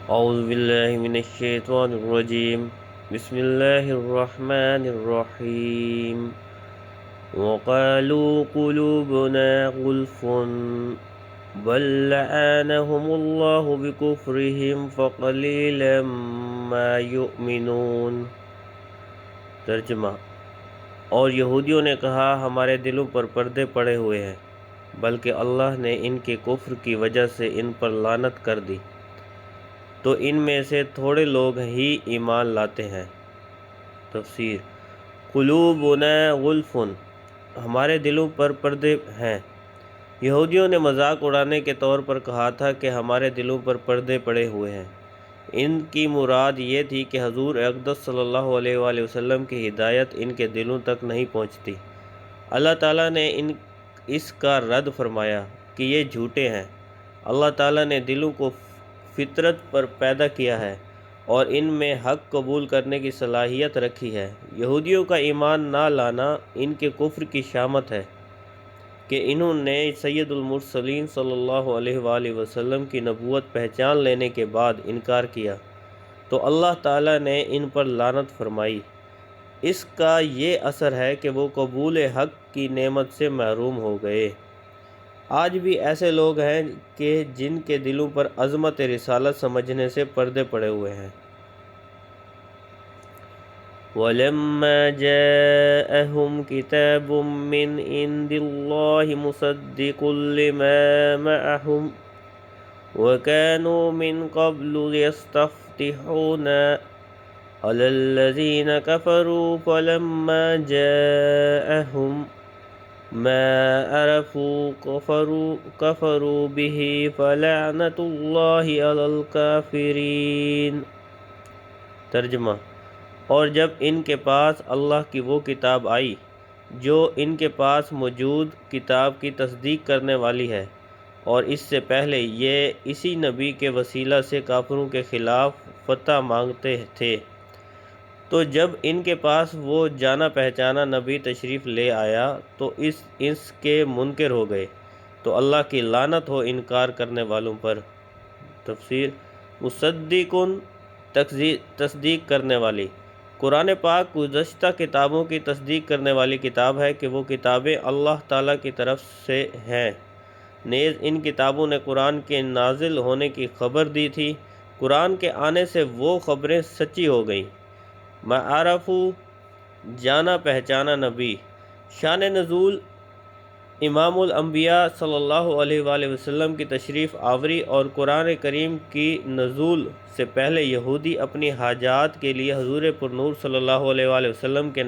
اعوذ باللہ من الشیطان الرجیم بسم اللہ الرحمن الرحیم وقالوا قلوبنا غلف بل لعنهم اللہ بکفرهم فقلیلا ما یؤمنون۔ ترجمہ: اور یہودیوں نے کہا ہمارے دلوں پر پردے پڑے ہوئے ہیں، بلکہ اللہ نے ان کے کفر کی وجہ سے ان پر لعنت کر دی، تو ان میں سے تھوڑے لوگ ہی ایمان لاتے ہیں۔ تفسیر: قلوبنا غلف، ہمارے دلوں پر پردے ہیں۔ یہودیوں نے مذاق اڑانے کے طور پر کہا تھا کہ ہمارے دلوں پر پردے پڑے ہوئے ہیں۔ ان کی مراد یہ تھی کہ حضور اقدس صلی اللہ علیہ وآلہ وسلم کی ہدایت ان کے دلوں تک نہیں پہنچتی۔ اللہ تعالیٰ نے اس کا رد فرمایا کہ یہ جھوٹے ہیں۔ اللہ تعالیٰ نے دلوں کو فطرت پر پیدا کیا ہے اور ان میں حق قبول کرنے کی صلاحیت رکھی ہے۔ یہودیوں کا ایمان نہ لانا ان کے کفر کی شامت ہے کہ انہوں نے سید المرسلین صلی اللہ علیہ وآلہ وسلم کی نبوت پہچان لینے کے بعد انکار کیا، تو اللہ تعالیٰ نے ان پر لعنت فرمائی۔ اس کا یہ اثر ہے کہ وہ قبول حق کی نعمت سے محروم ہو گئے۔ آج بھی ایسے لوگ ہیں کہ جن کے دلوں پر عظمت رسالت سمجھنے سے پردے پڑے ہوئے ہیں۔ وَلَمَّا جَاءَهُمْ كِتَابٌ مِّنْ عِندِ اللَّهِ مُصَدِّقٌ لِّمَا مَعَهُمْ وَكَانُوا مِن قَبْلُ يَسْتَفْتِحُونَ عَلَى الَّذِينَ كَفَرُوا فَلَمَّا جَاءَهُمْ مَا عَرَفُوا كَفَرُوا بِهِ فَلَعْنَةُ اللَّهِ عَلَى الْكَافِرِينَ۔ ترجمہ: اور جب ان کے پاس اللہ کی وہ کتاب آئی جو ان کے پاس موجود کتاب کی تصدیق کرنے والی ہے، اور اس سے پہلے یہ اسی نبی کے وسیلہ سے کافروں کے خلاف فتح مانگتے تھے، تو جب ان کے پاس وہ جانا پہچانا نبی تشریف لے آیا تو اس کے منکر ہو گئے، تو اللہ کی لعنت ہو انکار کرنے والوں پر۔ تفسیر: مصدقن، تصدیق کرنے والی۔ قرآن پاک گزشتہ کتابوں کی تصدیق کرنے والی کتاب ہے کہ وہ کتابیں اللہ تعالیٰ کی طرف سے ہیں۔ نیز ان کتابوں نے قرآن کے نازل ہونے کی خبر دی تھی۔ قرآن کے آنے سے وہ خبریں سچی ہو گئیں۔ معرفو، جانا پہچانا نبی۔ شان نزول: امام الانبیاء صلی اللہ علیہ وآلہ وسلم کی تشریف آوری اور قرآن کریم کی نزول سے پہلے یہودی اپنی حاجات کے لیے حضور پرنور صلی اللہ علیہ وآلہ وسلم کے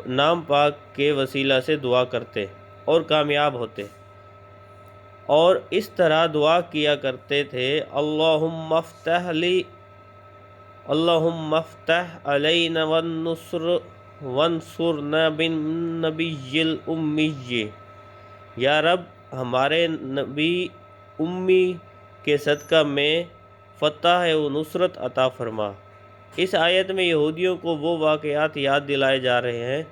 نام پاک کے وسیلہ سے دعا کرتے اور کامیاب ہوتے، اور اس طرح دعا کیا کرتے تھے: اللہم افتح علینا وانصرنا بالنبی الامی، یا رب ہمارے نبی امی کے صدقہ میں فتح و نصرت عطا فرما۔ اس آیت میں یہودیوں کو وہ واقعات یاد دلائے جا رہے ہیں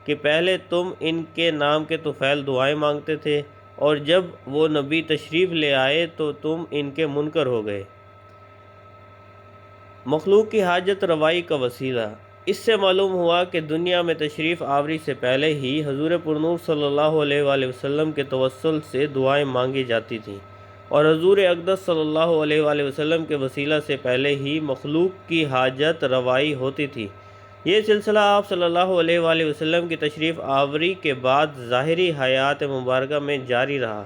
کہ پہلے تم ان کے نام کے طفیل دعائیں مانگتے تھے، اور جب وہ نبی تشریف لے آئے تو تم ان کے منکر ہو گئے۔ مخلوق کی حاجت روائی کا وسیلہ: اس سے معلوم ہوا کہ دنیا میں تشریف آوری سے پہلے ہی حضور پرنور صلی اللہ علیہ وآلہ وسلم کے توسل سے دعائیں مانگی جاتی تھیں، اور حضور اقدس صلی اللہ علیہ وآلہ وسلم کے وسیلہ سے پہلے ہی مخلوق کی حاجت روائی ہوتی تھی۔ یہ سلسلہ آپ صلی اللہ علیہ وآلہ وسلم کی تشریف آوری کے بعد ظاہری حیات مبارکہ میں جاری رہا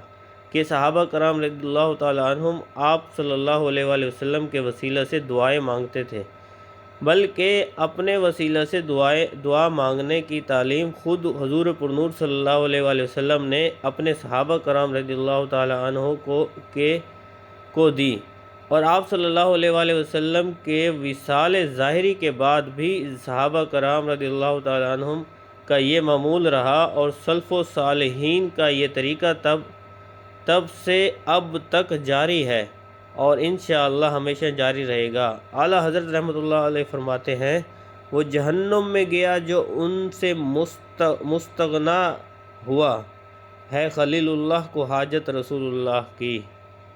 کہ صحابہ کرام رضی اللہ تعالیٰ عنہم آپ صلی اللہ علیہ وآلہ وسلم کے وسیلہ سے دعائیں مانگتے تھے، بلکہ اپنے وسیلہ سے دعا مانگنے کی تعلیم خود حضور پرنور صلی اللہ علیہ وآلہ وسلم نے اپنے صحابہ کرام رضی اللہ تعالیٰ عنہ کو دی، اور آپ صلی اللہ علیہ وآلہ وسلم کے وصال ظاہری کے بعد بھی صحابہ کرام رضی اللہ تعالیٰ عنہم کا یہ معمول رہا، اور سلف و صالحین کا یہ طریقہ تب سے اب تک جاری ہے اور انشاءاللہ ہمیشہ جاری رہے گا۔ اعلیٰ حضرت رحمۃ اللہ علیہ فرماتے ہیں: وہ جہنم میں گیا جو ان سے مستغنا ہوا ہے خلیل اللہ کو حاجت رسول اللہ کی۔